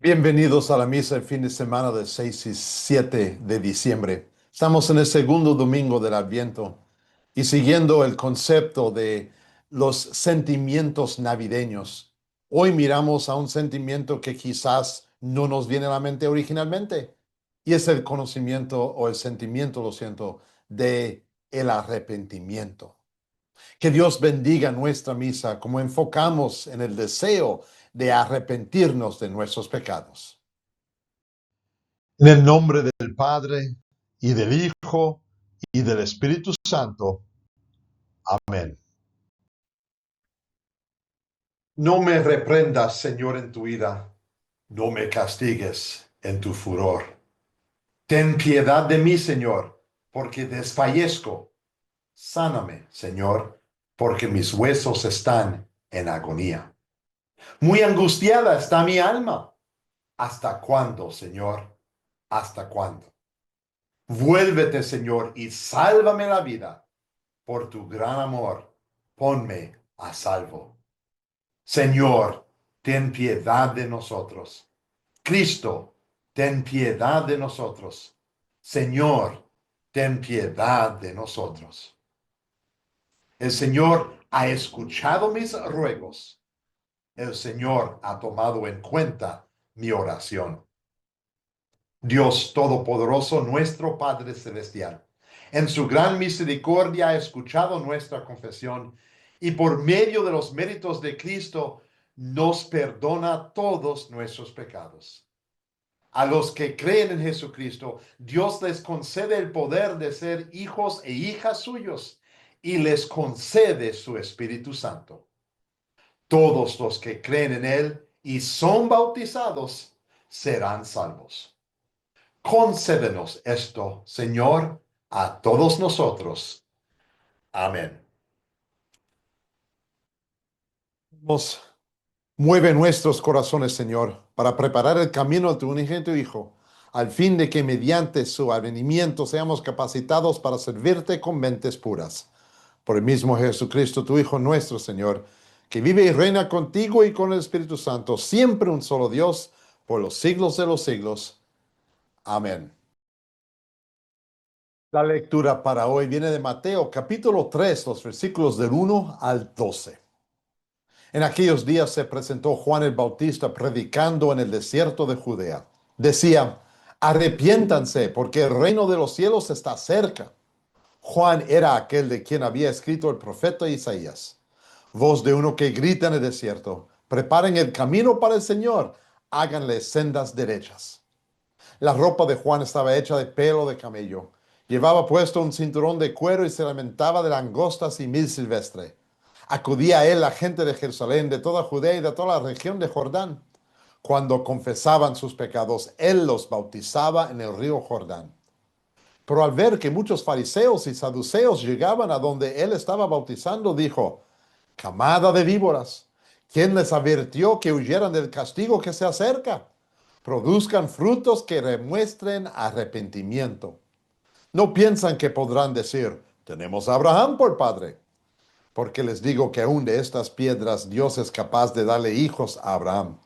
Bienvenidos a la misa el fin de semana del 6 y 7 de diciembre. Estamos en el segundo domingo del Adviento y siguiendo el concepto de los sentimientos navideños. Hoy miramos a un sentimiento que quizás no nos viene a la mente originalmente y es el conocimiento o el sentimiento, lo siento, de el arrepentimiento. Que Dios bendiga nuestra misa como enfocamos en el deseo de arrepentirnos de nuestros pecados. En el nombre del Padre, y del Hijo, y del Espíritu Santo. Amén. No me reprendas, Señor, en tu ira, no me castigues en tu furor. Ten piedad de mí, Señor, porque desfallezco. Sáname, Señor, porque mis huesos están en agonía. Muy angustiada está mi alma. ¿Hasta cuándo, Señor? ¿Hasta cuándo? Vuélvete, Señor, y sálvame la vida. Por tu gran amor, ponme a salvo. Señor, ten piedad de nosotros. Cristo, ten piedad de nosotros. Señor, ten piedad de nosotros. El Señor ha escuchado mis ruegos. El Señor ha tomado en cuenta mi oración. Dios Todopoderoso, nuestro Padre Celestial, en su gran misericordia ha escuchado nuestra confesión y por medio de los méritos de Cristo nos perdona todos nuestros pecados. A los que creen en Jesucristo, Dios les concede el poder de ser hijos e hijas suyos y les concede su Espíritu Santo. Todos los que creen en Él y son bautizados serán salvos. Concédenos esto, Señor, a todos nosotros. Amén. Mueve nuestros corazones, Señor, para preparar el camino de tu unigénito Hijo, al fin de que mediante su advenimiento seamos capacitados para servirte con mentes puras. Por el mismo Jesucristo, tu Hijo nuestro, Señor, que vive y reina contigo y con el Espíritu Santo, siempre un solo Dios, por los siglos de los siglos. Amén. La lectura para hoy viene de Mateo capítulo 3, los versículos del 1 al 12. En aquellos días se presentó Juan el Bautista predicando en el desierto de Judea. Decía, arrepiéntanse porque el reino de los cielos está cerca. Juan era aquel de quien había escrito el profeta Isaías. Voz de uno que grita en el desierto, preparen el camino para el Señor, háganle sendas derechas. La ropa de Juan estaba hecha de pelo de camello. Llevaba puesto un cinturón de cuero y se alimentaba de langostas y miel silvestre. Acudía a él la gente de Jerusalén, de toda Judea y de toda la región de Jordán. Cuando confesaban sus pecados, él los bautizaba en el río Jordán. Pero al ver que muchos fariseos y saduceos llegaban a donde él estaba bautizando, dijo, camada de víboras, ¿quién les advirtió que huyeran del castigo que se acerca? Produzcan frutos que demuestren arrepentimiento. No piensan que podrán decir, tenemos a Abraham por padre. Porque les digo que aún de estas piedras Dios es capaz de darle hijos a Abraham.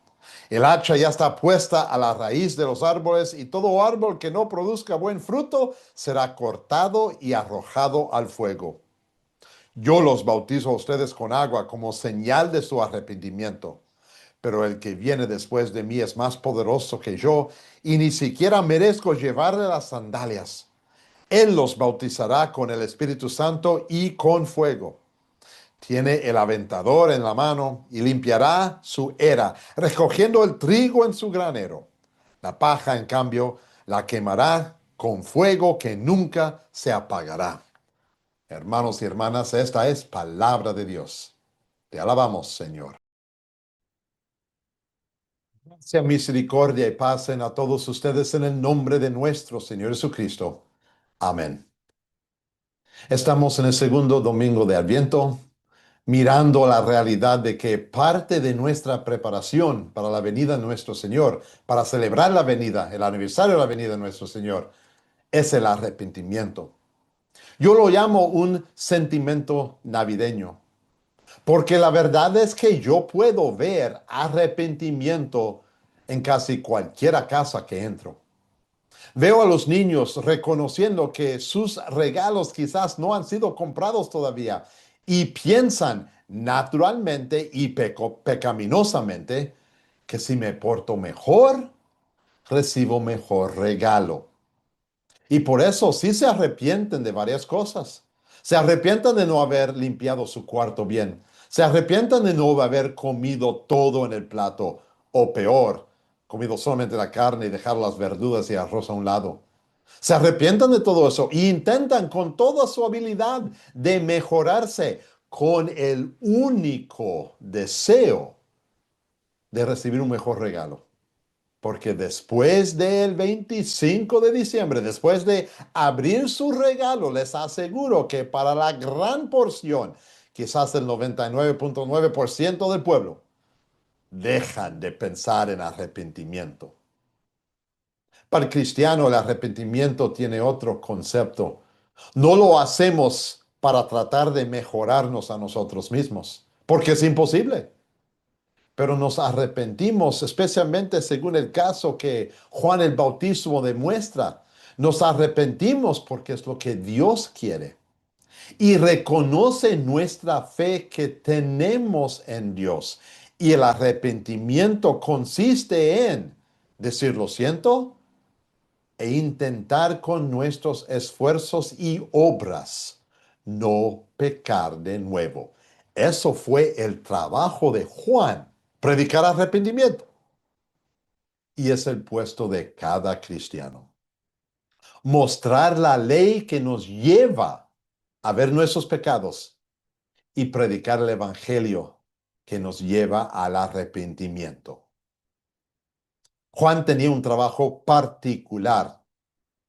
El hacha ya está puesta a la raíz de los árboles y todo árbol que no produzca buen fruto será cortado y arrojado al fuego. Yo los bautizo a ustedes con agua como señal de su arrepentimiento. Pero el que viene después de mí es más poderoso que yo y ni siquiera merezco llevarle las sandalias. Él los bautizará con el Espíritu Santo y con fuego. Tiene el aventador en la mano y limpiará su era, recogiendo el trigo en su granero. La paja, en cambio, la quemará con fuego que nunca se apagará. Hermanos y hermanas, esta es palabra de Dios. Te alabamos, Señor. Gracia, misericordia y paz a todos ustedes en el nombre de nuestro Señor Jesucristo. Amén. Estamos en el segundo domingo de Adviento, mirando la realidad de que parte de nuestra preparación para la venida de nuestro Señor, para celebrar la venida, el aniversario de la venida de nuestro Señor, es el arrepentimiento. Yo lo llamo un sentimiento navideño, porque la verdad es que yo puedo ver arrepentimiento en casi cualquier casa que entro. Veo a los niños reconociendo que sus regalos quizás no han sido comprados todavía y piensan naturalmente y pecaminosamente que si me porto mejor, recibo mejor regalo. Y por eso sí se arrepienten de varias cosas. Se arrepienten de no haber limpiado su cuarto bien. Se arrepienten de no haber comido todo en el plato. O peor, comido solamente la carne y dejar las verduras y arroz a un lado. Se arrepienten de todo eso e intentan con toda su habilidad de mejorarse con el único deseo de recibir un mejor regalo. Porque después del 25 de diciembre, después de abrir su regalo, les aseguro que para la gran porción, quizás el 99.9% del pueblo, dejan de pensar en arrepentimiento. Para el cristiano, el arrepentimiento tiene otro concepto. No lo hacemos para tratar de mejorarnos a nosotros mismos, porque es imposible. Pero nos arrepentimos, especialmente según el caso que Juan el Bautismo demuestra. Nos arrepentimos porque es lo que Dios quiere y reconoce nuestra fe que tenemos en Dios. Y el arrepentimiento consiste en decir lo siento e intentar con nuestros esfuerzos y obras no pecar de nuevo. Eso fue el trabajo de Juan, predicar arrepentimiento. Y es el puesto de cada cristiano. Mostrar la ley que nos lleva a ver nuestros pecados y predicar el evangelio que nos lleva al arrepentimiento. Juan tenía un trabajo particular.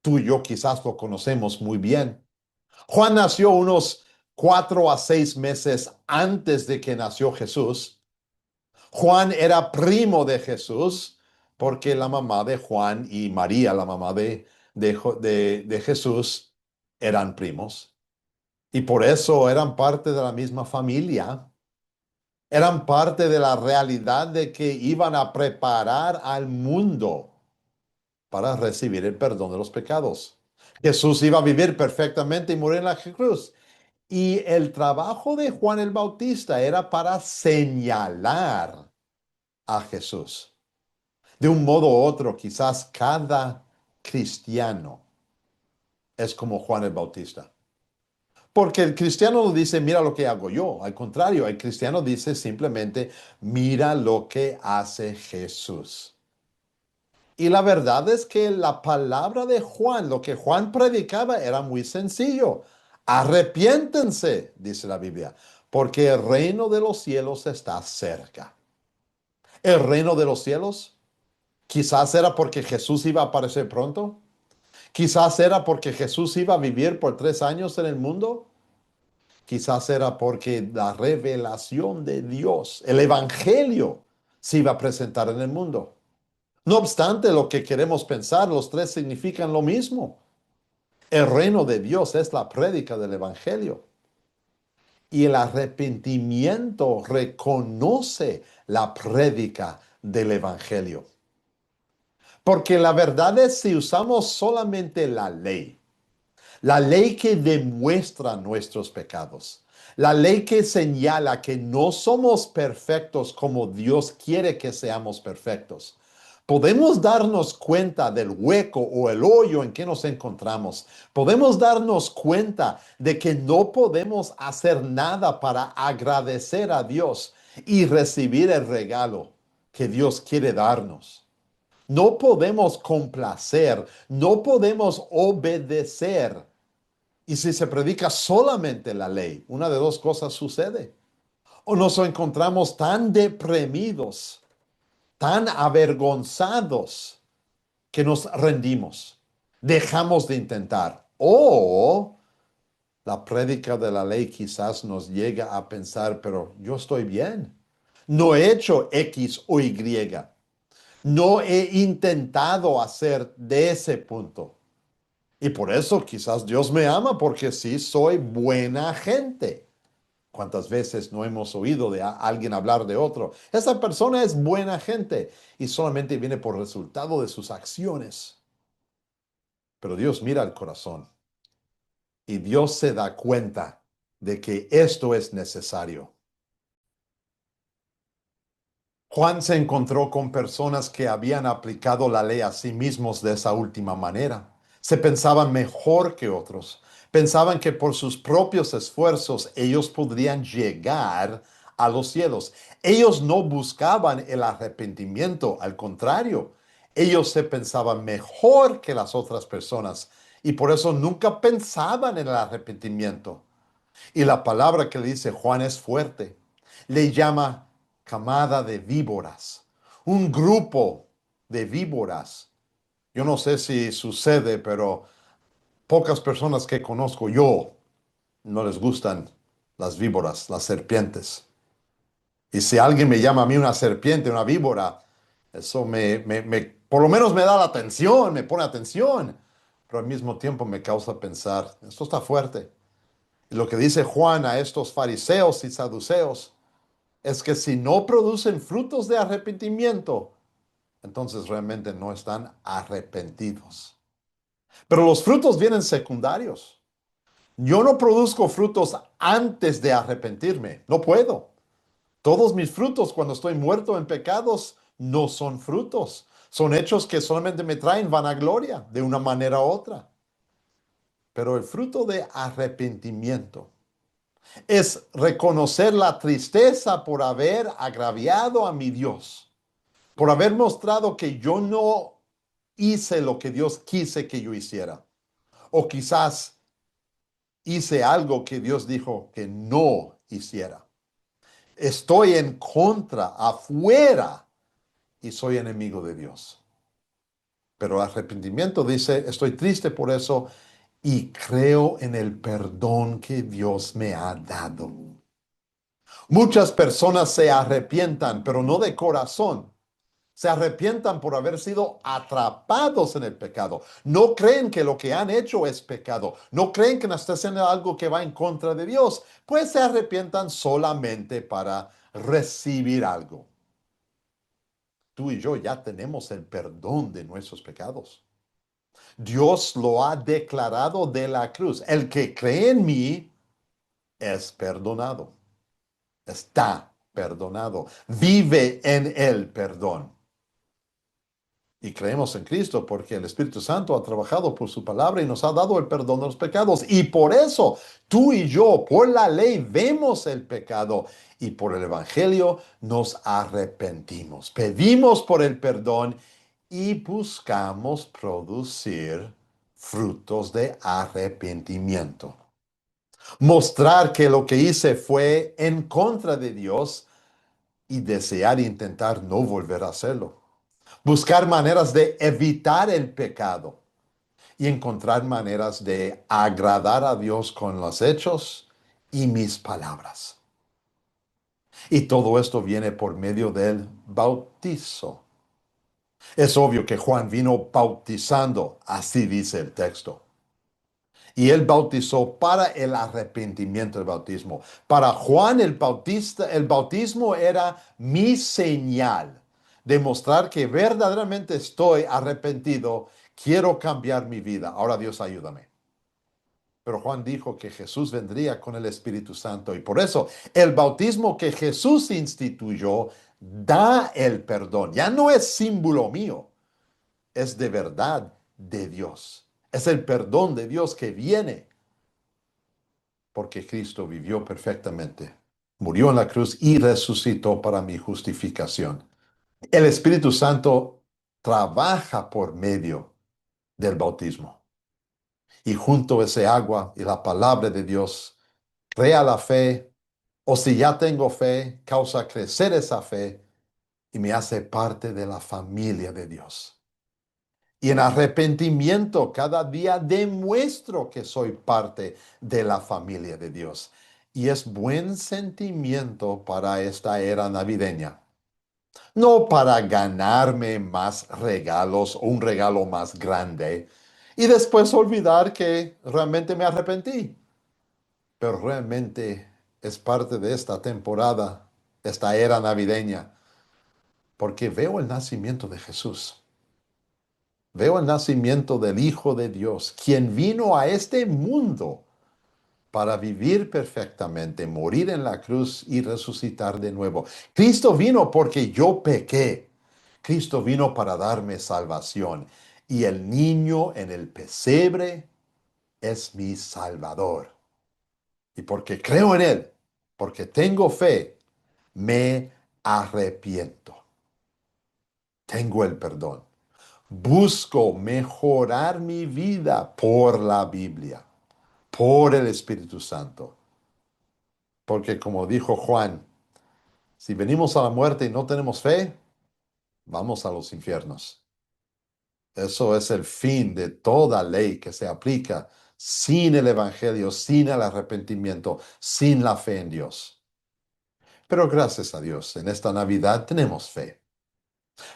Tú y yo quizás lo conocemos muy bien. Juan nació unos 4 a 6 meses antes de que nació Jesús. Juan era primo de Jesús porque la mamá de Juan y María, la mamá de Jesús, eran primos. Y por eso eran parte de la misma familia. Eran parte de la realidad de que iban a preparar al mundo para recibir el perdón de los pecados. Jesús iba a vivir perfectamente y morir en la cruz. Y el trabajo de Juan el Bautista era para señalar a Jesús. De un modo u otro, quizás cada cristiano es como Juan el Bautista. Porque el cristiano no dice, mira lo que hago yo. Al contrario, el cristiano dice simplemente, mira lo que hace Jesús. Y la verdad es que la palabra de Juan, lo que Juan predicaba era muy sencillo. Arrepiéntense, dice la Biblia, porque el reino de los cielos está cerca. El reino de los cielos quizás era porque Jesús iba a aparecer pronto. Quizás era porque Jesús iba a vivir por 3 años en el mundo. Quizás era porque la revelación de Dios, el evangelio, se iba a presentar en el mundo. No obstante, lo que queremos pensar, los tres significan lo mismo. El reino de Dios es la prédica del evangelio. Y el arrepentimiento reconoce la prédica del evangelio. Porque la verdad es si usamos solamente la ley que demuestra nuestros pecados, la ley que señala que no somos perfectos como Dios quiere que seamos perfectos, podemos darnos cuenta del hueco o el hoyo en que nos encontramos. Podemos darnos cuenta de que no podemos hacer nada para agradecer a Dios y recibir el regalo que Dios quiere darnos. No podemos complacer, no podemos obedecer. Y si se predica solamente la ley, una de dos cosas sucede. O nos encontramos tan deprimidos, tan avergonzados, que nos rendimos, dejamos de intentar. O la prédica de la ley quizás nos llega a pensar, pero yo estoy bien. No he hecho X o Y. No he intentado hacer de ese punto. Y por eso quizás Dios me ama porque sí soy buena gente. ¿Cuántas veces no hemos oído de alguien hablar de otro? Esa persona es buena gente y solamente viene por resultado de sus acciones. Pero Dios mira al corazón y Dios se da cuenta de que esto es necesario. Juan se encontró con personas que habían aplicado la ley a sí mismos de esa última manera. Se pensaban mejor que otros. Pensaban que por sus propios esfuerzos ellos podrían llegar a los cielos. Ellos no buscaban el arrepentimiento, al contrario, ellos se pensaban mejor que las otras personas y por eso nunca pensaban en el arrepentimiento. Y la palabra que le dice Juan es fuerte. Le llama camada de víboras, un grupo de víboras. Yo no sé si sucede, pero pocas personas que conozco yo no les gustan las víboras, las serpientes. Y si alguien me llama a mí una serpiente, una víbora, eso por lo menos me da la atención, me pone atención, pero al mismo tiempo me causa pensar, esto está fuerte. Y lo que dice Juan a estos fariseos y saduceos es que si no producen frutos de arrepentimiento, entonces realmente no están arrepentidos. Pero los frutos vienen secundarios. Yo no produzco frutos antes de arrepentirme. No puedo. Todos mis frutos cuando estoy muerto en pecados no son frutos. Son hechos que solamente me traen vanagloria de una manera u otra. Pero el fruto de arrepentimiento es reconocer la tristeza por haber agraviado a mi Dios, por haber mostrado que yo no hice lo que Dios quise que yo hiciera. O quizás hice algo que Dios dijo que no hiciera. Estoy en contra, afuera, y soy enemigo de Dios. Pero arrepentimiento dice, estoy triste por eso y creo en el perdón que Dios me ha dado. Muchas personas se arrepientan, pero no de corazón. Se arrepientan por haber sido atrapados en el pecado. No creen que lo que han hecho es pecado. No creen que no está haciendo algo que va en contra de Dios. Pues se arrepientan solamente para recibir algo. Tú y yo ya tenemos el perdón de nuestros pecados. Dios lo ha declarado de la cruz. El que cree en mí es perdonado. Está perdonado. Vive en el perdón. Y creemos en Cristo porque el Espíritu Santo ha trabajado por su palabra y nos ha dado el perdón de los pecados. Y por eso tú y yo, por la ley, vemos el pecado y por el Evangelio nos arrepentimos. Pedimos por el perdón y buscamos producir frutos de arrepentimiento. Mostrar que lo que hice fue en contra de Dios y desear intentar no volver a hacerlo. Buscar maneras de evitar el pecado y encontrar maneras de agradar a Dios con los hechos y mis palabras. Y todo esto viene por medio del bautizo. Es obvio que Juan vino bautizando, así dice el texto. Y él bautizó para el arrepentimiento del bautismo. Para Juan el Bautista, el bautismo era mi señal de mostrar que verdaderamente estoy arrepentido, quiero cambiar mi vida. Ahora Dios ayúdame. Pero Juan dijo que Jesús vendría con el Espíritu Santo y por eso el bautismo que Jesús instituyó da el perdón. Ya no es símbolo mío, es de verdad de Dios. Es el perdón de Dios que viene porque Cristo vivió perfectamente, murió en la cruz y resucitó para mi justificación. El Espíritu Santo trabaja por medio del bautismo. Y junto a ese agua y la palabra de Dios, crea la fe, o si ya tengo fe, causa crecer esa fe y me hace parte de la familia de Dios. Y en arrepentimiento cada día demuestro que soy parte de la familia de Dios. Y es buen sentimiento para esta era navideña. No para ganarme más regalos o un regalo más grande y después olvidar que realmente me arrepentí. Pero realmente es parte de esta temporada, esta era navideña, porque veo el nacimiento de Jesús. Veo el nacimiento del Hijo de Dios, quien vino a este mundo para vivir perfectamente, morir en la cruz y resucitar de nuevo. Cristo vino porque yo pequé. Cristo vino para darme salvación. Y el niño en el pesebre es mi Salvador. Y porque creo en Él, porque tengo fe, me arrepiento. Tengo el perdón. Busco mejorar mi vida por la Biblia, por el Espíritu Santo. Porque como dijo Juan, si venimos a la muerte y no tenemos fe, vamos a los infiernos. Eso es el fin de toda ley que se aplica sin el Evangelio, sin el arrepentimiento, sin la fe en Dios. Pero gracias a Dios, en esta Navidad tenemos fe.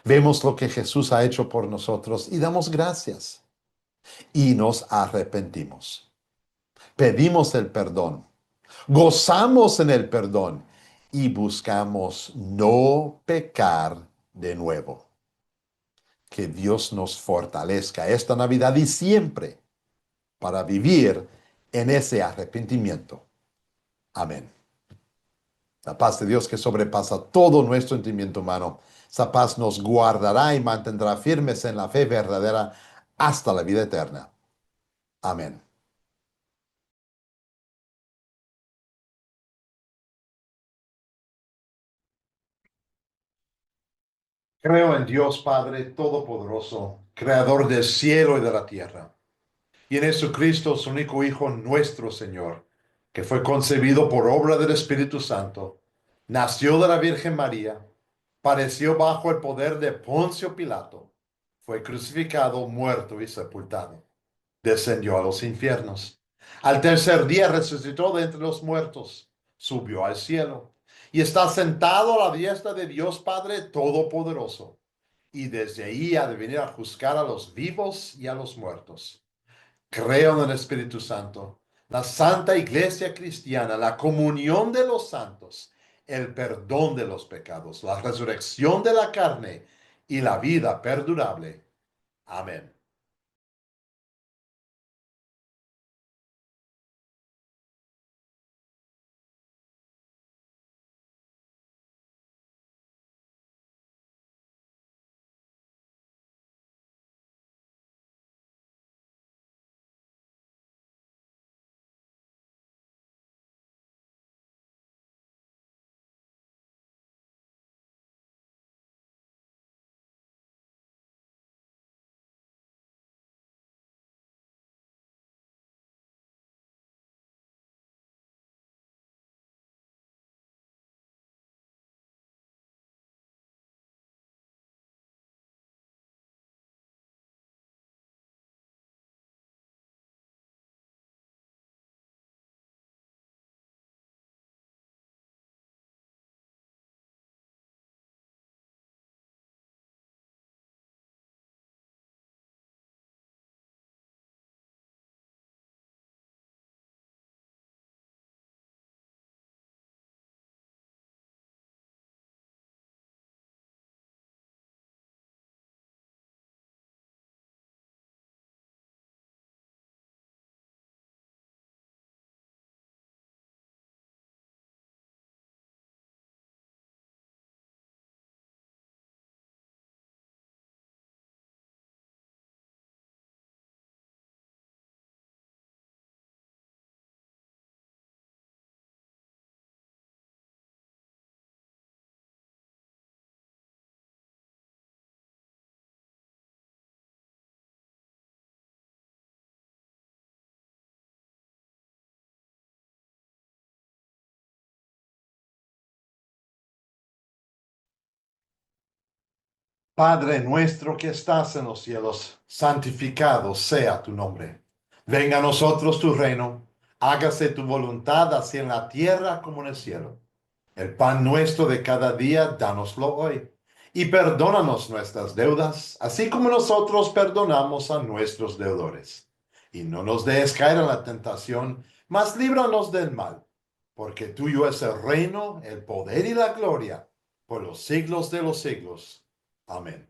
Vemos lo que Jesús ha hecho por nosotros y damos gracias. Y nos arrepentimos. Pedimos el perdón. Gozamos en el perdón y buscamos no pecar de nuevo. Que Dios nos fortalezca esta Navidad y siempre para vivir en ese arrepentimiento. Amén. La paz de Dios que sobrepasa todo nuestro entendimiento humano, esa paz nos guardará y mantendrá firmes en la fe verdadera hasta la vida eterna. Amén. Creo en Dios Padre Todopoderoso, Creador del cielo y de la tierra, y en Jesucristo, su único Hijo, nuestro Señor, que fue concebido por obra del Espíritu Santo, nació de la Virgen María, padeció bajo el poder de Poncio Pilato, fue crucificado, muerto y sepultado, descendió a los infiernos. Al tercer día resucitó de entre los muertos, subió al cielo y está sentado a la diestra de Dios Padre Todopoderoso. Y desde ahí ha de venir a juzgar a los vivos y a los muertos. Creo en el Espíritu Santo, la Santa Iglesia Cristiana, la comunión de los santos, el perdón de los pecados, la resurrección de la carne y la vida perdurable. Amén. Padre nuestro que estás en los cielos, santificado sea tu nombre. Venga a nosotros tu reino, hágase tu voluntad así en la tierra como en el cielo. El pan nuestro de cada día, dánoslo hoy. Y perdónanos nuestras deudas, así como nosotros perdonamos a nuestros deudores. Y no nos dejes caer en la tentación, mas líbranos del mal porque tuyo es el reino, el poder y la gloria por los siglos de los siglos. Amén.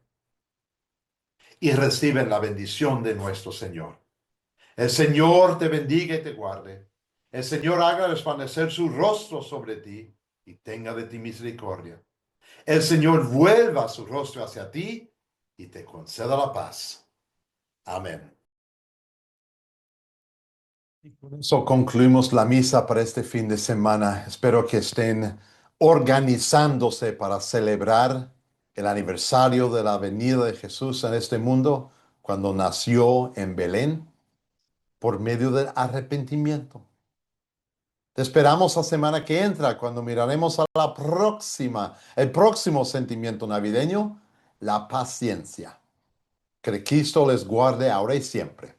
Y reciben la bendición de nuestro Señor. El Señor te bendiga y te guarde. El Señor haga resplandecer su rostro sobre ti y tenga de ti misericordia. El Señor vuelva su rostro hacia ti y te conceda la paz. Amén. Y con eso concluimos la misa para este fin de semana. Espero que estén organizándose para celebrar el aniversario de la venida de Jesús en este mundo, cuando nació en Belén, por medio del arrepentimiento. Te esperamos la semana que entra, cuando miraremos a el próximo sentimiento navideño, la paciencia. Que Cristo les guarde ahora y siempre.